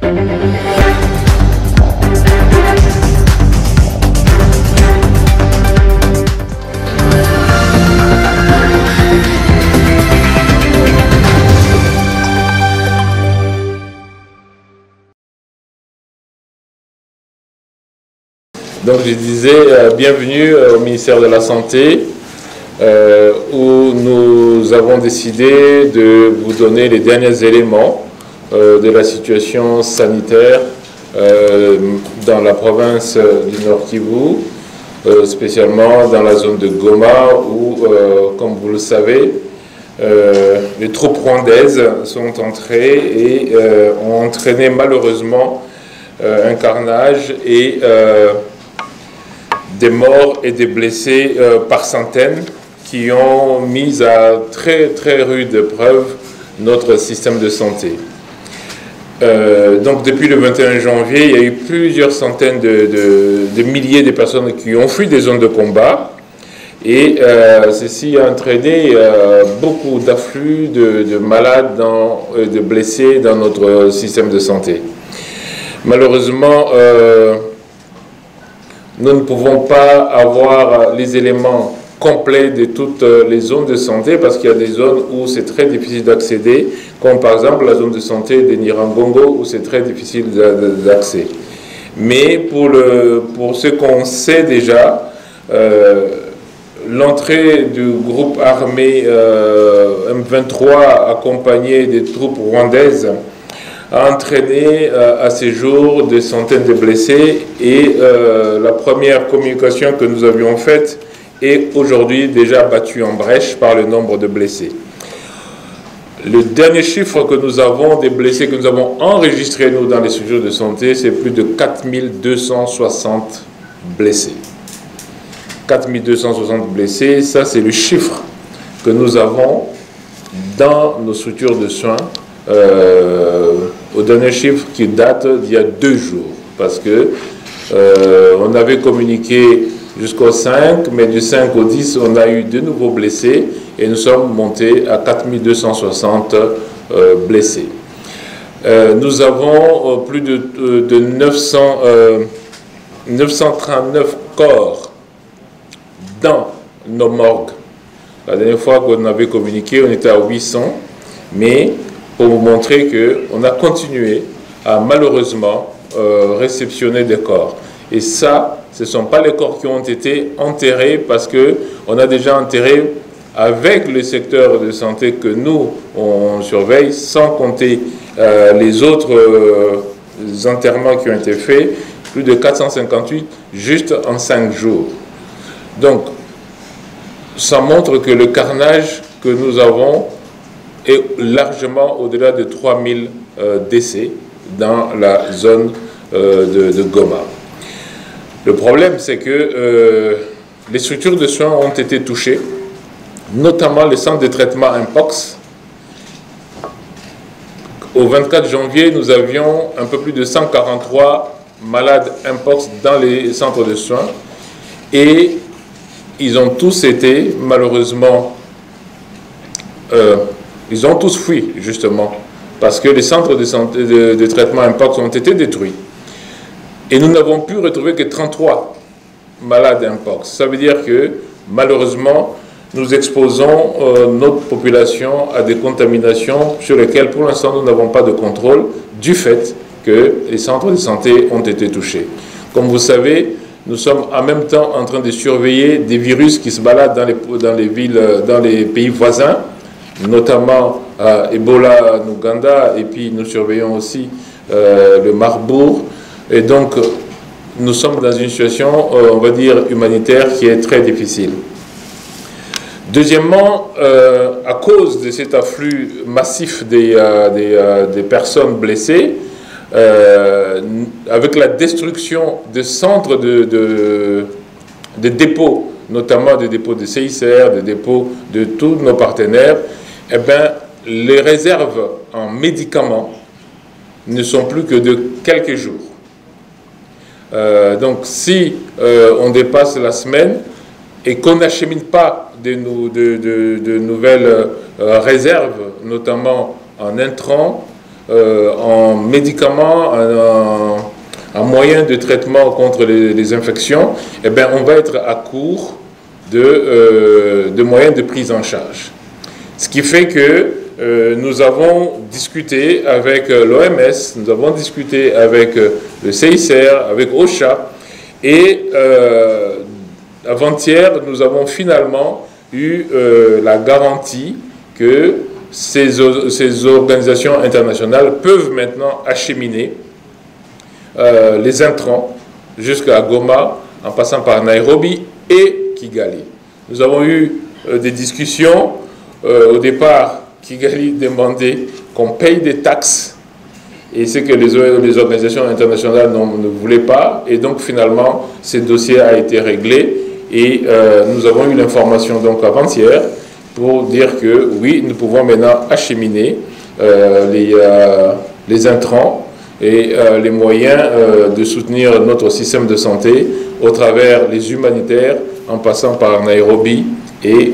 Donc je disais, bienvenue au ministère de la Santé, où nous avons décidé de vous donner les derniers éléments de la situation sanitaire dans la province du Nord Kivu, spécialement dans la zone de Goma, où, comme vous le savez, les troupes rwandaises sont entrées et ont entraîné malheureusement un carnage et des morts et des blessés par centaines qui ont mis à très rude épreuve notre système de santé. Donc depuis le 21 janvier, il y a eu plusieurs centaines de milliers de personnes qui ont fui des zones de combat et ceci a entraîné beaucoup d'afflux de malades, de blessés dans notre système de santé. Malheureusement, nous ne pouvons pas avoir les éléments complets de toutes les zones de santé parce qu'il y a des zones où c'est très difficile d'accéder, comme par exemple la zone de santé de Nirangongo où c'est très difficile d'accès. Mais pour ce qu'on sait déjà, l'entrée du groupe armé M23 accompagné des troupes rwandaises a entraîné à ces jours des centaines de blessés et la première communication que nous avions faite est aujourd'hui déjà battue en brèche par le nombre de blessés. Le dernier chiffre que nous avons des blessés que nous avons enregistrés nous dans les structures de santé, c'est plus de 4260 blessés. 4260 blessés, ça c'est le chiffre que nous avons dans nos structures de soins. Au dernier chiffre qui date d'il y a 2 jours, parce que on avait communiqué jusqu'au 5, mais du 5 au 10, on a eu de nouveaux blessés et nous sommes montés à 4260 blessés. Nous avons plus de 939 corps dans nos morgues. La dernière fois qu'on avait communiqué, on était à 800, mais pour vous montrer qu'on a continué à malheureusement réceptionner des corps. Et ça, ce ne sont pas les corps qui ont été enterrés parce qu'on a déjà enterré avec le secteur de santé que nous, on surveille, sans compter les autres enterrements qui ont été faits, plus de 458 juste en 5 jours. Donc, ça montre que le carnage que nous avons est largement au-delà de 3000 décès dans la zone de Goma. Le problème, c'est que les structures de soins ont été touchées, notamment les centres de traitement Mpox. Au 24 janvier, nous avions un peu plus de 143 malades Mpox dans les centres de soins et ils ont tous été, malheureusement, ils ont tous fui, justement, parce que les centres de santé de traitement Mpox ont été détruits. Et nous n'avons pu retrouver que 33 malades Mpox. Ça veut dire que, malheureusement, nous exposons notre population à des contaminations sur lesquelles, pour l'instant, nous n'avons pas de contrôle du fait que les centres de santé ont été touchés. Comme vous savez, nous sommes en même temps en train de surveiller des virus qui se baladent dans les villes, dans les pays voisins, notamment Ebola en Ouganda, et puis nous surveillons aussi le Marbourg. Et donc, nous sommes dans une situation, on va dire, humanitaire qui est très difficile. Deuxièmement, à cause de cet afflux massif des personnes blessées, avec la destruction de centres de dépôts, notamment des dépôts de CICR, des dépôts de tous nos partenaires, eh bien, les réserves en médicaments ne sont plus que de quelques jours. Donc, si on dépasse la semaine et qu'on n'achemine pas de nouvelles réserves, notamment en intrants, en médicaments, en moyens de traitement contre les infections, eh bien, on va être à court de moyens de prise en charge. Ce qui fait que nous avons discuté avec l'OMS, nous avons discuté avec le CICR, avec OCHA, et avant-hier, nous avons finalement eu la garantie que ces organisations internationales peuvent maintenant acheminer les intrants jusqu'à Goma, en passant par Nairobi et Kigali. Nous avons eu des discussions. Au départ, Kigali demandait qu'on paye des taxes, et c'est que les organisations internationales ne voulaient pas, et donc finalement, ce dossier a été réglé, et nous avons eu l'information donc avant-hier pour dire que oui, nous pouvons maintenant acheminer les intrants et les moyens de soutenir notre système de santé au travers les humanitaires en passant par Nairobi et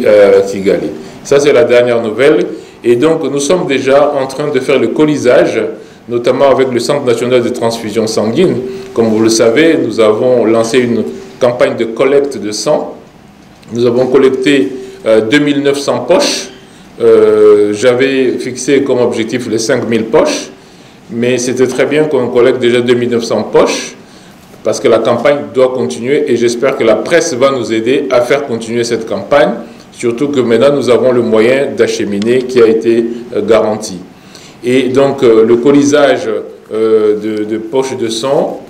Kigali. Ça, c'est la dernière nouvelle. Et donc, nous sommes déjà en train de faire le colisage, notamment avec le Centre national de transfusion sanguine. Comme vous le savez, nous avons lancé une campagne de collecte de sang. Nous avons collecté 2900 poches. J'avais fixé comme objectif les 5000 poches. Mais c'était très bien qu'on collecte déjà 2900 poches, parce que la campagne doit continuer, et j'espère que la presse va nous aider à faire continuer cette campagne, surtout que maintenant nous avons le moyen d'acheminer qui a été garanti. Et donc le colisage de poches de sang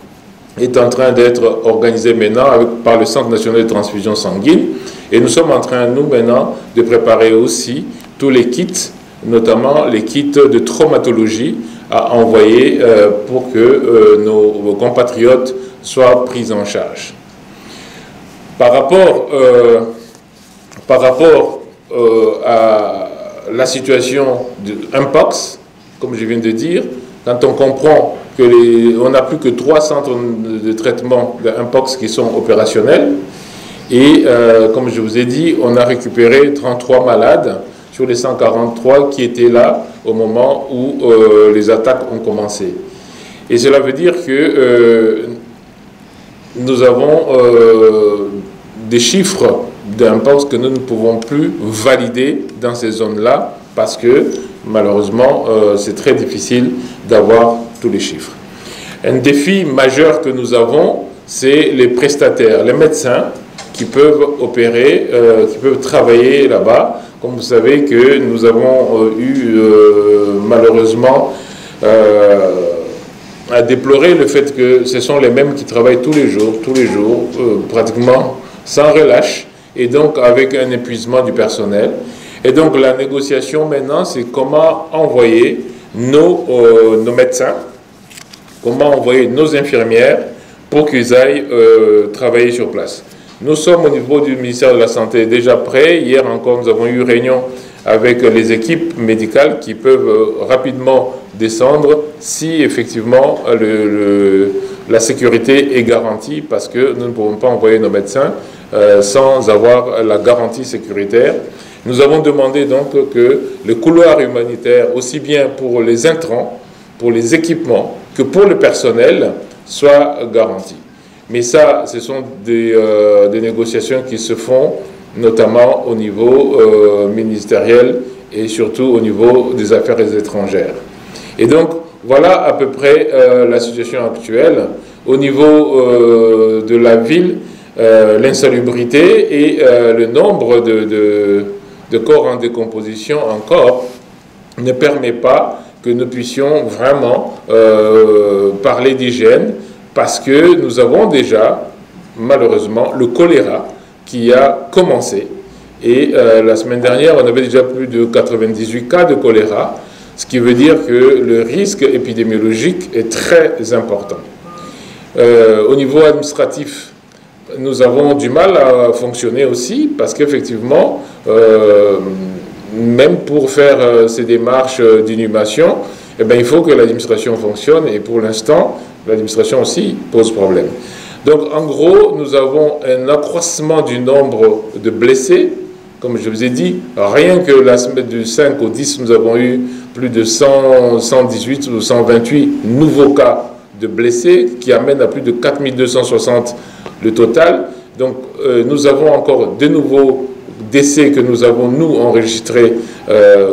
est en train d'être organisé maintenant par le Centre national de transfusion sanguine, et nous sommes en train, nous maintenant, de préparer aussi tous les kits, notamment les kits de traumatologie, à envoyer pour que nos compatriotes soient pris en charge. Par rapport à la situation de Mpox, comme je viens de dire, quand on comprend qu'on n'a plus que 3 centres de traitement de Mpox qui sont opérationnels, et comme je vous ai dit, on a récupéré 33 malades sur les 143 qui étaient là au moment où les attaques ont commencé. Et cela veut dire que nous avons des chiffres d'Mpox que nous ne pouvons plus valider dans ces zones-là, parce que malheureusement, c'est très difficile d'avoir tous les chiffres. Un défi majeur que nous avons, c'est les prestataires, les médecins qui peuvent opérer, qui peuvent travailler là-bas. Comme vous savez que nous avons eu malheureusement à déplorer le fait que ce sont les mêmes qui travaillent tous les jours, pratiquement sans relâche, et donc avec un épuisement du personnel. Et donc la négociation maintenant, c'est comment envoyer nos médecins, comment envoyer nos infirmières pour qu'ils aillent travailler sur place. Nous sommes au niveau du ministère de la Santé déjà prêts. Hier encore, nous avons eu réunion avec les équipes médicales qui peuvent rapidement descendre si effectivement la sécurité est garantie, parce que nous ne pouvons pas envoyer nos médecins sans avoir la garantie sécuritaire. Nous avons demandé donc que le couloir humanitaire, aussi bien pour les intrants, pour les équipements, que pour le personnel, soit garanti. Mais ça, ce sont des négociations qui se font notamment au niveau ministériel et surtout au niveau des affaires étrangères. Et donc, voilà à peu près la situation actuelle. Au niveau de la ville, l'insalubrité et le nombre de corps en décomposition encore ne permet pas que nous puissions vraiment parler d'hygiène, parce que nous avons déjà, malheureusement, le choléra qui a commencé. Et la semaine dernière, on avait déjà plus de 98 cas de choléra, ce qui veut dire que le risque épidémiologique est très important. Au niveau administratif, nous avons du mal à fonctionner aussi, parce qu'effectivement, même pour faire ces démarches d'inhumation, eh bien, il faut que l'administration fonctionne, et pour l'instant, l'administration aussi pose problème. Donc, en gros, nous avons un accroissement du nombre de blessés, comme je vous ai dit, rien que la semaine du 5 au 10, nous avons eu plus de 118 ou 128 nouveaux cas de blessés, qui amènent à plus de 4260 le total. Donc nous avons encore de nouveaux décès que nous avons, nous, enregistrés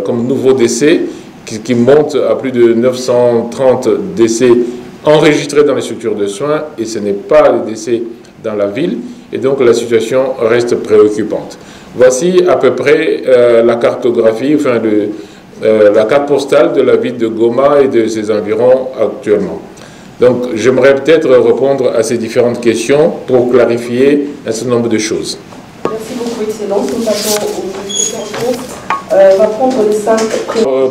comme nouveaux décès, qui montent à plus de 930 décès enregistrés dans les structures de soins, et ce n'est pas les décès dans la ville, et donc la situation reste préoccupante. Voici à peu près la cartographie, enfin la carte postale de la ville de Goma et de ses environs actuellement. Donc j'aimerais peut-être répondre à ces différentes questions pour clarifier un certain nombre de choses. Merci beaucoup, Excellence. Nous passons aux questions. Va prendre les 5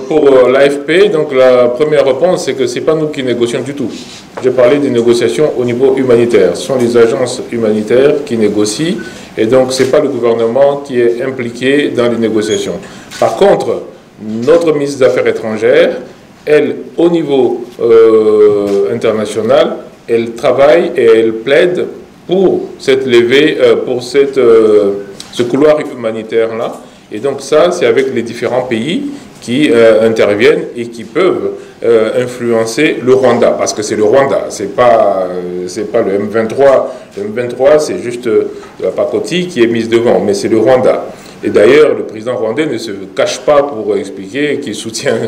pour l'AFP, donc la première réponse, c'est que ce n'est pas nous qui négocions du tout. J'ai parlé des négociations au niveau humanitaire. Ce sont les agences humanitaires qui négocient, et donc ce n'est pas le gouvernement qui est impliqué dans les négociations. Par contre, notre ministre des Affaires étrangères, elle, au niveau international, elle travaille et elle plaide pour cette levée, pour ce couloir humanitaire-là. Et donc ça, c'est avec les différents pays qui interviennent et qui peuvent influencer le Rwanda, parce que c'est le Rwanda, c'est pas le M23. Le M23, c'est juste la pacotille qui est mise devant, mais c'est le Rwanda. Et d'ailleurs, le président rwandais ne se cache pas pour expliquer qu'il soutient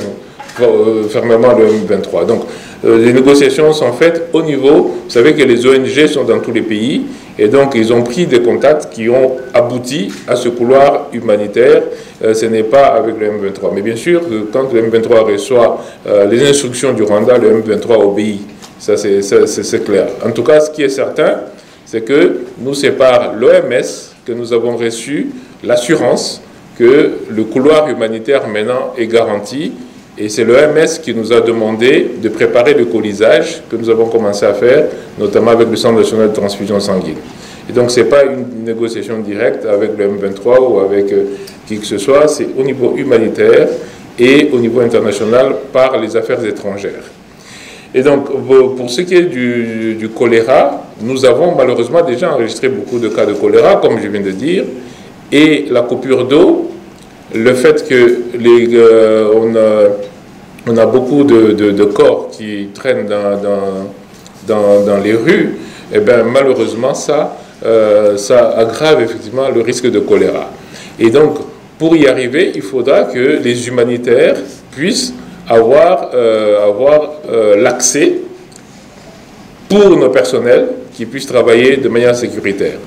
fermement le M23. Donc, les négociations sont faites au niveau, vous savez que les ONG sont dans tous les pays, et donc ils ont pris des contacts qui ont abouti à ce couloir humanitaire. Ce n'est pas avec le M23. Mais bien sûr, quand le M23 reçoit les instructions du Rwanda, le M23 obéit. Ça, c'est clair. En tout cas, ce qui est certain, c'est que nous sépare l'OMS, que nous avons reçu l'assurance que le couloir humanitaire maintenant est garanti. Et c'est l'OMS qui nous a demandé de préparer le colisage que nous avons commencé à faire, notamment avec le Centre national de transfusion sanguine. Et donc ce n'est pas une négociation directe avec le M23 ou avec qui que ce soit, c'est au niveau humanitaire et au niveau international par les affaires étrangères. Et donc pour ce qui est du choléra, nous avons malheureusement déjà enregistré beaucoup de cas de choléra, comme je viens de dire, et la coupure d'eau, le fait que on a beaucoup de corps qui traînent dans les rues, et bien malheureusement ça aggrave effectivement le risque de choléra. Et donc pour y arriver, il faudra que les humanitaires puissent avoir l'accès pour nos personnels qui puissent travailler de manière sécuritaire.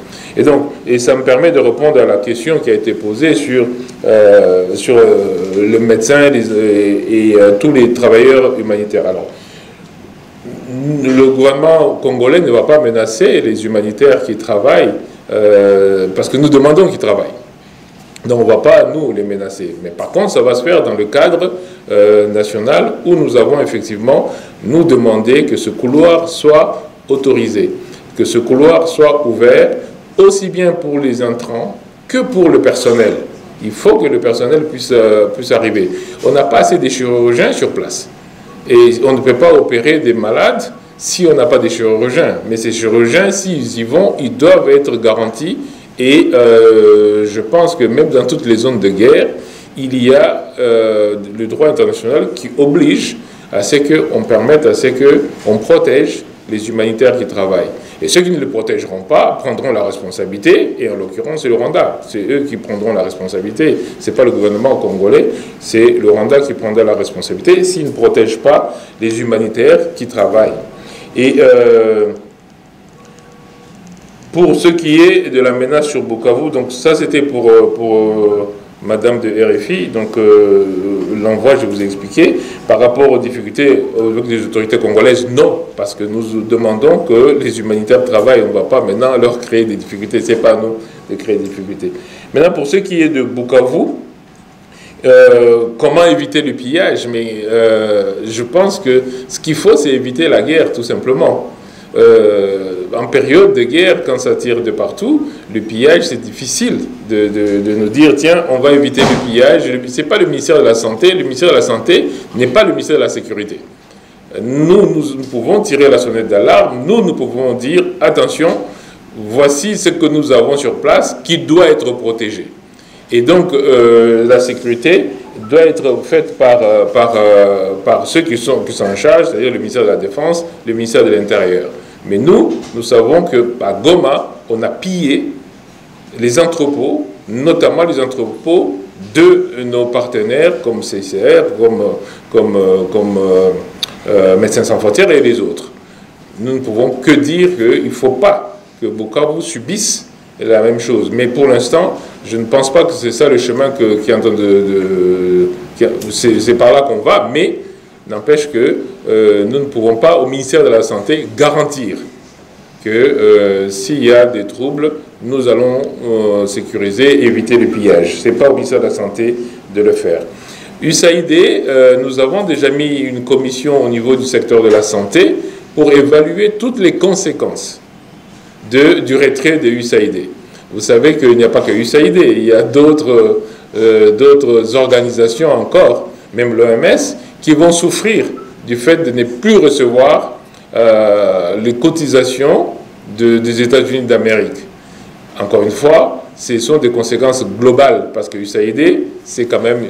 Et ça me permet de répondre à la question qui a été posée sur le médecin et tous les travailleurs humanitaires. Alors, le gouvernement congolais ne va pas menacer les humanitaires qui travaillent parce que nous demandons qu'ils travaillent. Donc on ne va pas, nous, les menacer. Mais par contre, ça va se faire dans le cadre national où nous avons effectivement, nous demandé que ce couloir soit autorisé, que ce couloir soit ouvert, aussi bien pour les entrants que pour le personnel. Il faut que le personnel puisse arriver. On n'a pas assez de chirurgiens sur place. Et on ne peut pas opérer des malades si on n'a pas de chirurgiens. Mais ces chirurgiens, s'ils y vont, ils doivent être garantis. Et je pense que même dans toutes les zones de guerre, il y a le droit international qui oblige à ce qu'on permette, à ce qu'on protège les humanitaires qui travaillent. Et ceux qui ne le protégeront pas prendront la responsabilité, et en l'occurrence c'est le Rwanda. C'est eux qui prendront la responsabilité. Ce n'est pas le gouvernement congolais, c'est le Rwanda qui prendra la responsabilité s'ils ne protègent pas les humanitaires qui travaillent. Et pour ce qui est de la menace sur Bukavu, donc ça c'était pour Madame de RFI, donc l'envoi, je vous ai expliqué. Par rapport aux difficultés avec les autorités congolaises, non, parce que nous demandons que les humanitaires travaillent, on ne va pas maintenant leur créer des difficultés, ce n'est pas à nous de créer des difficultés. Maintenant, pour ce qui est de Bukavu, comment éviter le pillage? Mais je pense que ce qu'il faut, c'est éviter la guerre, tout simplement. En période de guerre, quand ça tire de partout, le pillage, c'est difficile de nous dire, tiens, on va éviter le pillage. Ce n'est pas le ministère de la Santé. Le ministère de la Santé n'est pas le ministère de la Sécurité. Nous pouvons tirer la sonnette d'alarme. Nous pouvons dire, attention, voici ce que nous avons sur place qui doit être protégé. Et donc, la sécurité doit être faite par ceux qui sont en charge, c'est-à-dire le ministère de la Défense, le ministère de l'Intérieur. Mais nous savons qu'à Goma, on a pillé les entrepôts, notamment les entrepôts de nos partenaires comme CICR, comme Médecins sans frontières et les autres. Nous ne pouvons que dire qu'il ne faut pas que Bukavu subisse la même chose. Mais pour l'instant, je ne pense pas que c'est ça le chemin qui est en train c'est par là qu'on va, mais n'empêche que nous ne pouvons pas, au ministère de la Santé, garantir que s'il y a des troubles, nous allons sécuriser, éviter le pillage. Ce n'est pas au ministère de la Santé de le faire. USAID, nous avons déjà mis une commission au niveau du secteur de la santé pour évaluer toutes les conséquences du retrait de USAID. Vous savez qu'il n'y a pas que USAID, il y a d'autres organisations encore, même l'OMS, qui vont souffrir du fait de ne plus recevoir les cotisations des États-Unis d'Amérique. Encore une fois, ce sont des conséquences globales, parce que USAID, c'est quand même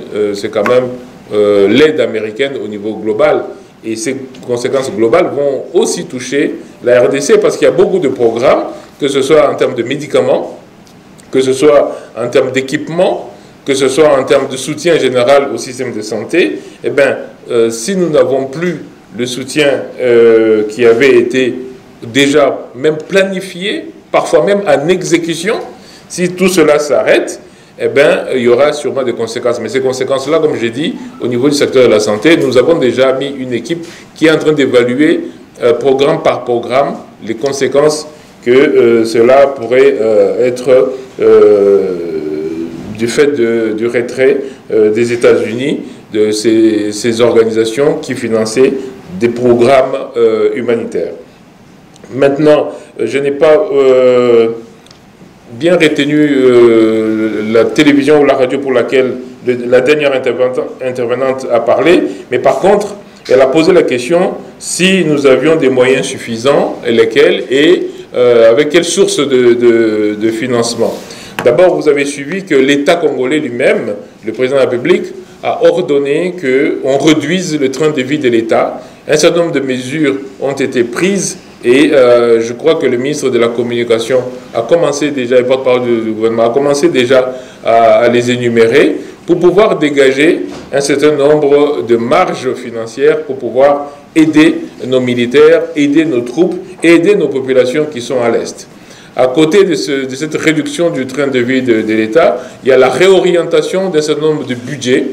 l'aide américaine au niveau global. Et ces conséquences globales vont aussi toucher la RDC, parce qu'il y a beaucoup de programmes, que ce soit en termes de médicaments, que ce soit en termes d'équipement, que ce soit en termes de soutien général au système de santé. Eh bien, si nous n'avons plus le soutien qui avait été déjà même planifié, parfois même en exécution, si tout cela s'arrête, eh bien, il y aura sûrement des conséquences. Mais ces conséquences-là, comme j'ai dit, au niveau du secteur de la santé, nous avons déjà mis une équipe qui est en train d'évaluer programme par programme les conséquences que cela pourrait être du fait du retrait des États-Unis, de ces organisations qui finançaient des programmes humanitaires. Maintenant, je n'ai pas bien retenu la télévision ou la radio pour laquelle la dernière intervenante a parlé, mais par contre, elle a posé la question si nous avions des moyens suffisants, et lesquels, et avec quelle source de financement. D'abord, vous avez suivi que l'État congolais lui-même, le président de la République, a ordonné qu'on réduise le train de vie de l'État. Un certain nombre de mesures ont été prises et je crois que le ministre de la Communication a commencé déjà, le porte-parole du gouvernement, a commencé déjà à les énumérer pour pouvoir dégager un certain nombre de marges financières pour pouvoir aider nos militaires, aider nos troupes et aider nos populations qui sont à l'Est. À côté de cette réduction du train de vie de l'État, il y a la réorientation d'un certain nombre de budgets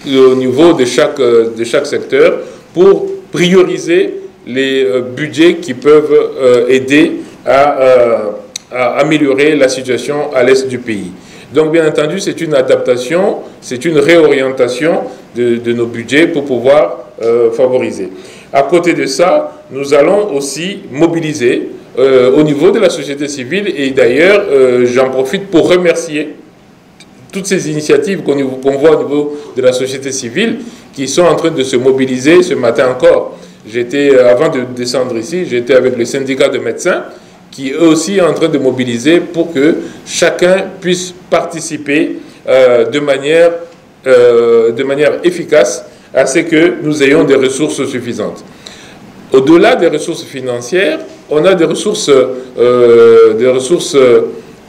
au niveau de chaque secteur pour prioriser les budgets qui peuvent aider à améliorer la situation à l'est du pays. Donc, bien entendu, c'est une adaptation, c'est une réorientation de nos budgets pour pouvoir favoriser. À côté de ça, nous allons aussi mobiliser au niveau de la société civile, et d'ailleurs, j'en profite pour remercier toutes ces initiatives qu'on voit au niveau de la société civile qui sont en train de se mobiliser ce matin encore. Avant de descendre ici, j'étais avec le syndicat de médecins qui eux aussi est en train de mobiliser pour que chacun puisse participer de manière efficace à ce que nous ayons des ressources suffisantes. Au-delà des ressources financières, on a des ressources,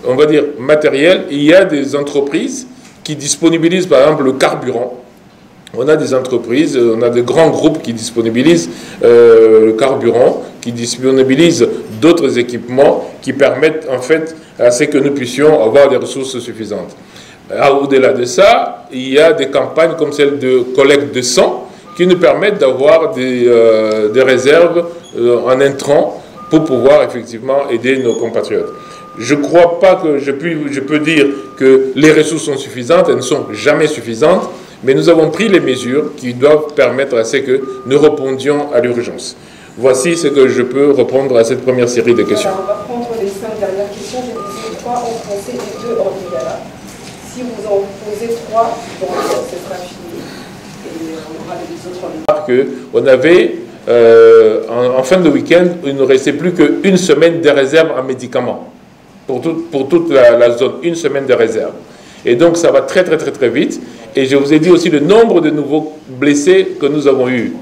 on va dire, matérielles. Il y a des entreprises qui disponibilisent, par exemple, le carburant. On a des entreprises, on a des grands groupes qui disponibilisent le carburant, qui disponibilisent d'autres équipements qui permettent, en fait, à ce que nous puissions avoir des ressources suffisantes. Au-delà de ça, il y a des campagnes comme celle de collecte de sang qui nous permettent d'avoir des réserves en intrants pour pouvoir effectivement aider nos compatriotes. Je ne crois pas que je peux dire que les ressources sont suffisantes, elles ne sont jamais suffisantes, mais nous avons pris les mesures qui doivent permettre à ce que nous répondions à l'urgence. Voici ce que je peux répondre à cette première série de questions. Alors, on va prendre les 5 dernières questions. J'ai posé 3 en français et 2 en lingala. Si vous en posez 3, bon, ce sera fini. Et on aura les autres en lingala. On avait, en fin de week-end, il ne restait plus qu'une semaine de réserve en médicaments pour toute la zone, une semaine de réserve. Et donc ça va très vite. Et je vous ai dit aussi le nombre de nouveaux blessés que nous avons eu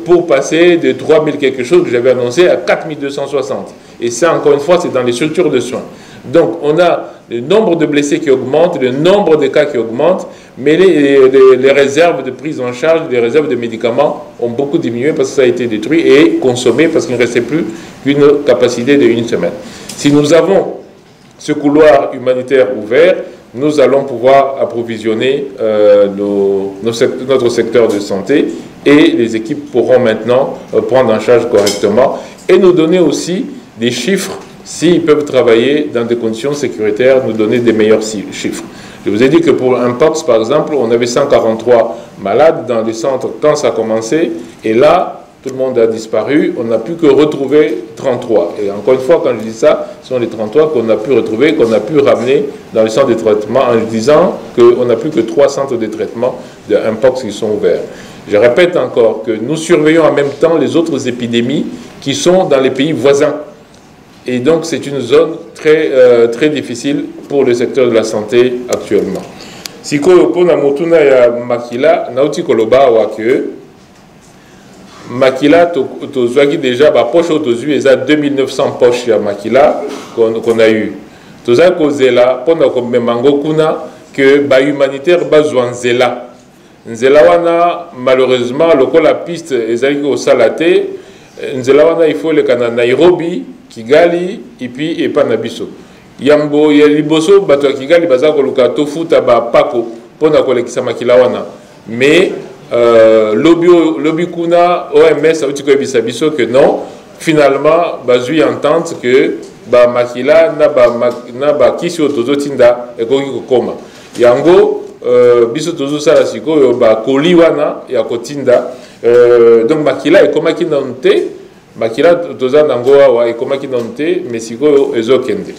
pour passer de 3000 quelque chose que j'avais annoncé à 4260. Et ça, encore une fois, c'est dans les structures de soins. Donc on a le nombre de blessés qui augmente, le nombre de cas qui augmente, mais les réserves de prise en charge, les réserves de médicaments ont beaucoup diminué parce que ça a été détruit et consommé parce qu'il ne restait plus qu'une capacité de 1 semaine. Si nous avons ce couloir humanitaire ouvert, nous allons pouvoir approvisionner notre secteur de santé et les équipes pourront maintenant prendre en charge correctement et nous donner aussi des chiffres s'ils peuvent travailler dans des conditions sécuritaires, nous donner des meilleurs chiffres. Je vous ai dit que pour un Mpox, par exemple, on avait 143 malades dans les centres quand ça a commencé et là, tout le monde a disparu, on n'a pu que retrouver 33. Et encore une fois, quand je dis ça, ce sont les 33 qu'on a pu retrouver, qu'on a pu ramener dans les centres de traitement en disant qu'on n'a plus que 3 centres de traitement de Mpox qui sont ouverts. Je répète encore que nous surveillons en même temps les autres épidémies qui sont dans les pays voisins. Et donc, c'est une zone très difficile pour le secteur de la santé actuellement. Si on a motuna ya makila, nauti koloba wa que Makila, tu déjà ba poche autozu eza 2900 poches ya Makila qu'on a eu. Tu as causé là pendant que memango kuna que ba humanitaire bazwa nzela. Nzela wana malheureusement lokola piste ezali ko salate nzela wana il faut le kana Nairobi, Kigali et puis Epanabiso. Yambo ya liboso bato ya Kigali baza ko luka tofuta ba pako pona kolekisa Makila wana. Mais lobby kuna OMS a dit que non, finalement bazui entente que ba makila na ba kisi otozo tinda ekoki kokoma yango biso tozo sala sikoyo ba koli wana ya kotinda donc makila ekomaki nante makila toza nango awa ekomaki nante mais sikoyo ezokende.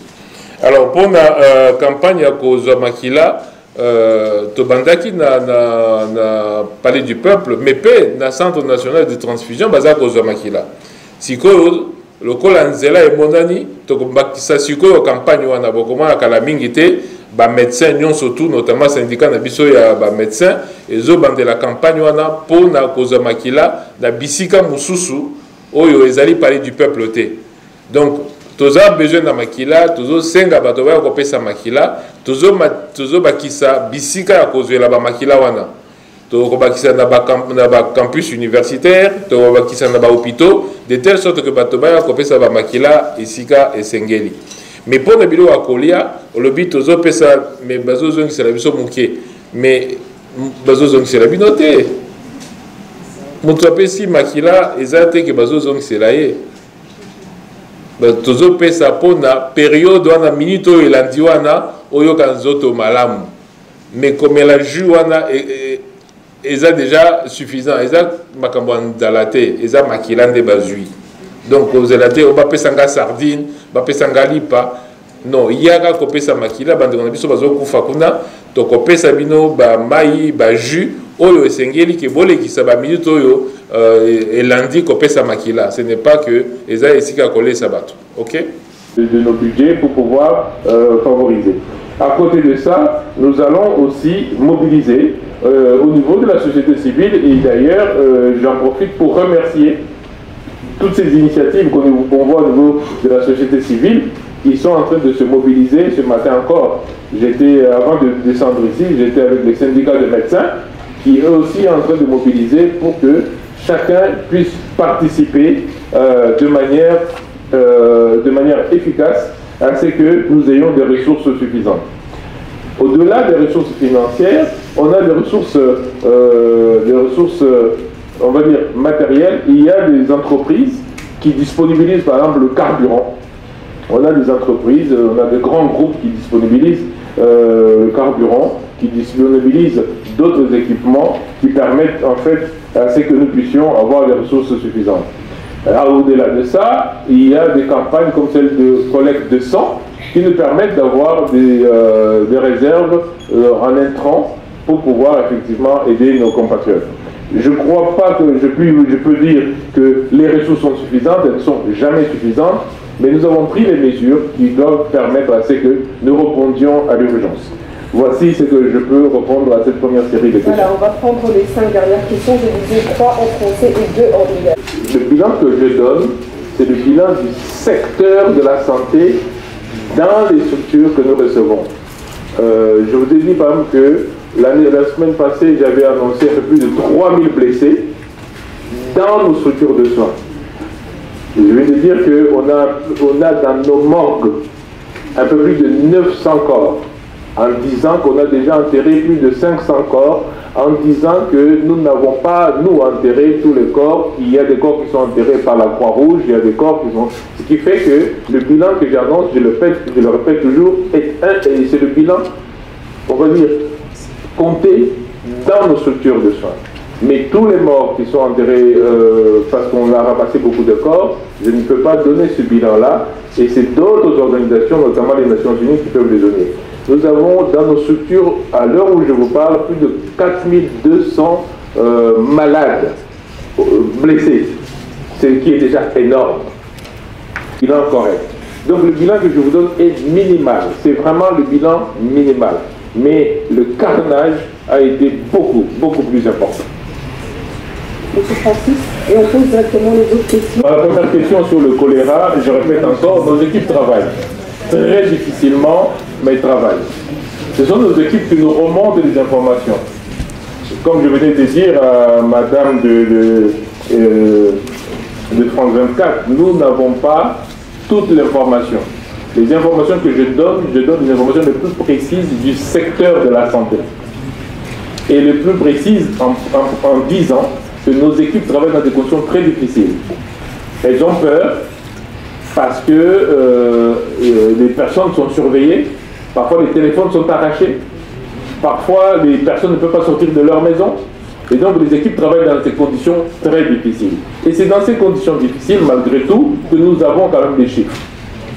Alors pour la campagne ya kozwa makila tobandaki na palais du peuple mais pe na centre national de transfusion baza kozwa makila sikoyo lokola nzela emonani tokobakisa sikoyo campagne wana bokomona kala mingi te ba médecin nyonso tout notamment syndicat na biso ya ba médecin ezobandela campagne wana pona kozwa makila na bisika mususu oyo ezali palais du peuple te. Donc toza besoin na makila tozo senga bato ba kopesa makila tozo bakisa bisika ya kozwela ba makila wana to bakisa na ba campus universitaire to bakisa na ba hôpitaux de telle sorte que bato ba kopesa ba makila isika esengeli. Mais pour na bilo akolia olobi tozo pesa mais bazo zongi la biso muke mais bazo zongi la binote mutu apesi makila ezate ke bazo zongi la ye tozo pesa pona période wana minute oyo elandi wana oyo kanzoto malamu mais comme la jus wana eza déjà suffisant eza makambo ndala te eza makila nde bazui donc ozela te oba pesa nga sardine ba pesa nga lipa non yaka kopesa makila bandeko na biso bazokufa kuna to kopesa bino ba mai ba jus oyo esengeli ke bolekisa ba minute oyo elandi kopesa makila. Ce n'est pas que eza esika kolesa bato. OK, de nos budgets pour pouvoir favoriser. À côté de ça, nous allons aussi mobiliser au niveau de la société civile et d'ailleurs j'en profite pour remercier toutes ces initiatives qu'on voit au niveau de la société civile qui sont en train de se mobiliser. Ce matin encore, avant de descendre ici, j'étais avec les syndicats de médecins qui eux aussi en train de mobiliser pour que chacun puisse participer de manière efficace à ce que nous ayons des ressources suffisantes. Au-delà des ressources financières, on a des ressources on va dire matérielles. Il y a des entreprises qui disponibilisent par exemple le carburant. On a des entreprises, on a des grands groupes qui disponibilisent le carburant, qui disponibilisent d'autres équipements qui permettent en fait à ce que nous puissions avoir des ressources suffisantes. Au-delà de ça, il y a des campagnes comme celle de collecte de sang qui nous permettent d'avoir des réserves en intrants pour pouvoir effectivement aider nos compatriotes. Je ne crois pas que je peux dire que les ressources sont suffisantes, elles ne sont jamais suffisantes, mais nous avons pris les mesures qui doivent permettre à ce que nous répondions à l'urgence. Voici ce que je peux répondre à cette première série de questions. Voilà, on va prendre les 5 dernières questions. Je disais 3 en français et 2 en anglais. Le bilan que je donne, c'est le bilan du secteur de la santé dans les structures que nous recevons. Je vous ai dit par exemple que la semaine passée, j'avais annoncé un peu plus de 3000 blessés dans nos structures de soins. Je vais te dire qu'on a dans nos morgues un peu plus de 900 corps, en disant qu'on a déjà enterré plus de 500 corps, en disant que nous n'avons pas, nous, enterré tous les corps. Il y a des corps qui sont enterrés par la Croix-Rouge, il y a des corps qui sont... Ce qui fait que le bilan que j'annonce, je le répète toujours, c'est le bilan, on va dire, compté dans nos structures de soins. Mais tous les morts qui sont enterrés parce qu'on a ramassé beaucoup de corps, je ne peux pas donner ce bilan-là, et c'est d'autres organisations, notamment les Nations Unies, qui peuvent le donner. Nous avons dans nos structures, à l'heure où je vous parle, plus de 4200 malades, blessés, ce qui est déjà énorme. Bilan correct. Donc le bilan que je vous donne est minimal, c'est vraiment le bilan minimal. Mais le carnage a été beaucoup plus important. Monsieur Francis, et on pose directement les autres questions. La première question sur le choléra, je répète encore, nos équipes travaillent. Très difficilement, mais ils travaillent. Ce sont nos équipes qui nous remontent des informations. Comme je venais de dire à madame de France 24, nous n'avons pas toute l'information. Les informations que je donne les informations les plus précises du secteur de la santé. Et les plus précises en disant que nos équipes travaillent dans des conditions très difficiles. Elles ont peur parce que les personnes sont surveillées, parfois les téléphones sont arrachés, parfois les personnes ne peuvent pas sortir de leur maison, et donc les équipes travaillent dans ces conditions très difficiles. Et c'est dans ces conditions difficiles, malgré tout, que nous avons quand même des chiffres.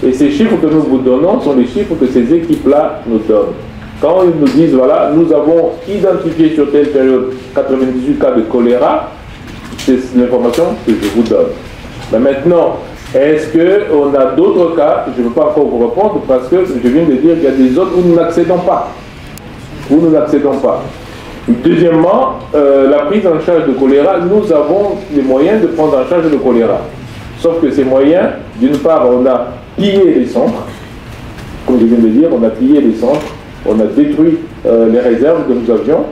Et ces chiffres que nous vous donnons sont les chiffres que ces équipes-là nous donnent. Quand ils nous disent, voilà, nous avons identifié sur telle période 98 cas de choléra, c'est l'information que je vous donne. Mais maintenant, est-ce qu'on a d'autres cas? Je ne veux pas encore vous répondre parce que je viens de dire qu'il y a des zones où nous n'accédons pas. Où nous n'accédons pas. Deuxièmement, la prise en charge de choléra, nous avons les moyens de prendre en charge le choléra. Sauf que ces moyens, d'une part, on a pillé les centres. Comme je viens de dire, on a pillé les centres. On a détruit les réserves que nous avions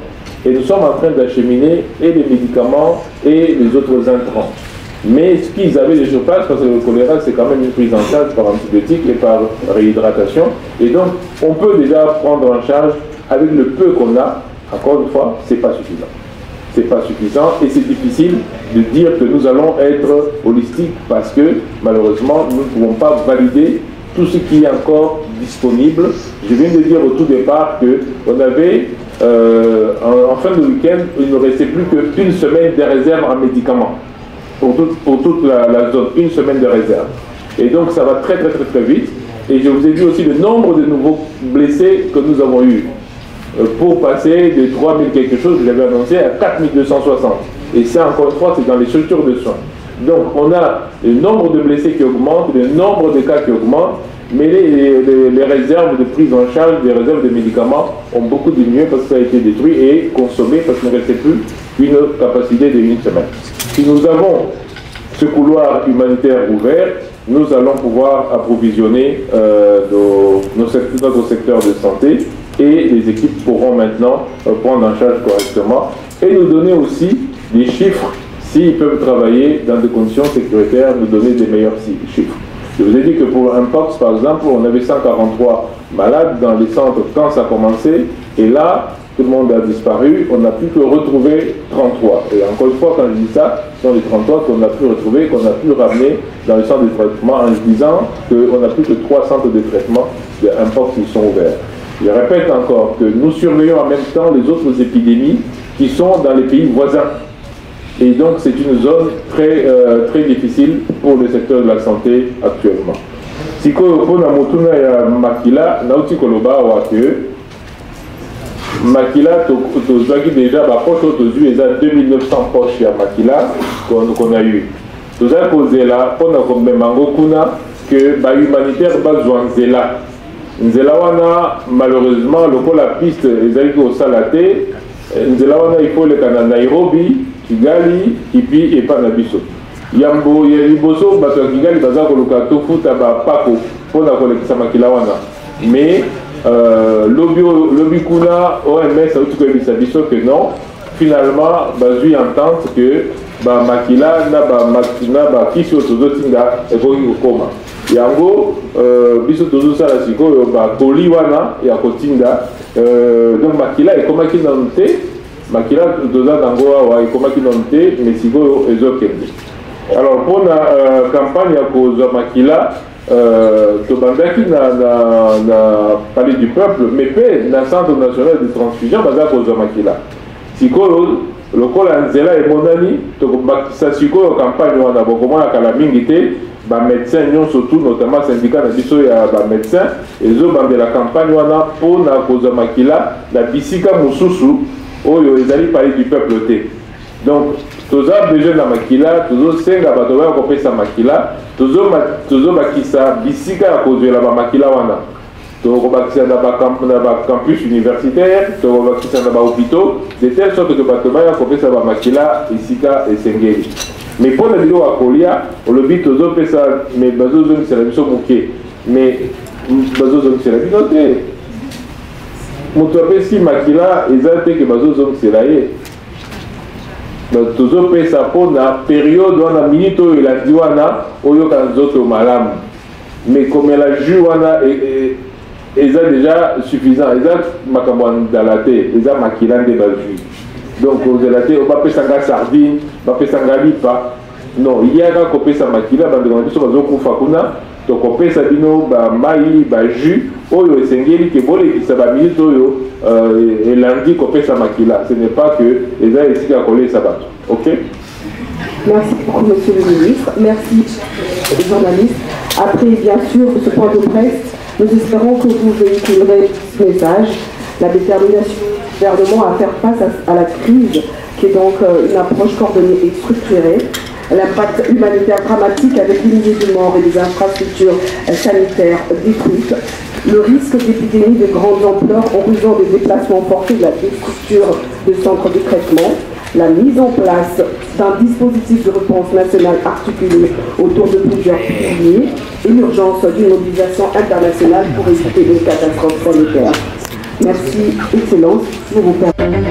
et nous sommes en train d'acheminer et les médicaments et les autres intrants. Mais ce qu'ils avaient de surface, parce que le choléra c'est quand même une prise en charge par antibiotiques et par réhydratation, et donc on peut déjà prendre en charge avec le peu qu'on a. Encore une fois, c'est pas suffisant. C'est pas suffisant et c'est difficile de dire que nous allons être holistiques parce que malheureusement nous ne pouvons pas valider tout ce qui est encore disponible. Je viens de dire au tout départ qu'on avait, en fin de week-end, il ne restait plus qu'une semaine de réserve en médicaments pour toute la zone, une semaine de réserve. Et donc ça va très vite. Et je vous ai dit aussi le nombre de nouveaux blessés que nous avons eu pour passer de 3000 quelque chose, je l'avais annoncé, à 4260. Et ça, encore une fois, c'est dans les structures de soins. Donc on a le nombre de blessés qui augmente, le nombre de cas qui augmente, mais les réserves de prise en charge, les réserves de médicaments ont beaucoup diminué parce que ça a été détruit et consommé parce qu'il ne restait plus une capacité de une semaine. Si nous avons ce couloir humanitaire ouvert, nous allons pouvoir approvisionner notre secteur de santé et les équipes pourront maintenant prendre en charge correctement et nous donner aussi des chiffres. S'ils peuvent travailler dans des conditions sécuritaires, nous donner des meilleurs chiffres. Je vous ai dit que pour un Mpox, par exemple, on avait 143 malades dans les centres quand ça a commencé, et là, tout le monde a disparu, on n'a plus que retrouver 33. Et encore une fois, quand je dis ça, ce sont les 33 qu'on a pu retrouver, qu'on a pu ramener dans les centres de traitement en disant qu'on n'a plus que 3 centres de traitement de Mpox qui sont ouverts. Je répète encore que nous surveillons en même temps les autres épidémies qui sont dans les pays voisins. Et donc c'est une zone très difficile pour le secteur de la santé actuellement. Si on a motuna ya makila nauti koloba wa que makila tozaki déjà ba poche tozu eza 2900 poches ya makila qu'on a eu. Tozaki kozela pona komemango kuna que ba humanitaire bazwa nzela Nzelawana, malheureusement, le la piste, ils allaient au Salaté. Nzelawana, il faut le canal Nairobi, Kigali, Kipi et Panabiso. Yambo, Yaliboso, Bato Kigali, Bazako, Lukato, Futaba, Pako, pour la collection Makilawana. Mais, lobby Kuna, OMS, a tout dit que non. Finalement, Bazui entente que Makila, na Kisi, Otozotinga, et Koma. Yango, biso tozo sala siko ba Toliwana ya Kotinda, donc Makila et comment qui n'onte, Makila toza dango awa et comment qui n'onte, mais siko ezokende. Alors pour la campagne à cause de Makila, tobandaki na palais du peuple, mais pe na centre national de transfusion baza cause de Makila. Siko le col Anzela et Monani, ça siko campagne wana bokoma kala mingité. Les médecins, surtout notamment syndicat de médecins, ils ont de la campagne pour la cause de Makila, la bisika Moussousou, où ils allaient parler du peuple. Donc, tous les besoin de Makila, tous les cinq abattoirs qui ont fait Makila, tous les bisika à cause de la Makila. Tous les campus universitaires, tous les hôpitaux, de telle sorte que les abattoirs qui ont fait Makila, Isika et Sengeli. Mais pour les vidéos à Kolia, on le dit aux autres, mais Bazo Zone c'est la mission moquée. Mais Bazo Zone c'est la mission. Mon toit si Makila, ils ont été que Bazo Zone c'est la yé. Donc, tous autres pays ça pour la période où on a minute où il a dit wana, où il y a des autres malam. Mais comme elle a joué wana, ils ont déjà suffisant. Ils ont Makamouan Dalate, ils ont Makila de Bazu. Donc, on va faire sanga sardine, on va faire sanga lipa. Non, il y a un copé sa makila, on va demander si on va faire fakuna. Donc, on peut sabino, maï, jus, oyo et sengeli, qui vole et qui s'aba minute oyo, et lundi, on peut sa makila. Ce n'est pas que les gens ici à coller sa bateau. Ok? Merci beaucoup, monsieur le ministre. Merci, les journalistes. Après, bien sûr, ce point de presse, nous espérons que vous véhiculerez ce message, la détermination du gouvernement à faire face à la crise, qui est donc une approche coordonnée et structurée, l'impact humanitaire dramatique avec des milliers de morts et des infrastructures sanitaires détruites, le risque d'épidémie de grande ampleur en raison des déplacements forcés de la destructure de centres de traitement, la mise en place d'un dispositif de réponse nationale articulé autour de plusieurs piliers et l'urgence d'une mobilisation internationale pour éviter une catastrophe sanitaire. Merci, Excellence, je vous permets.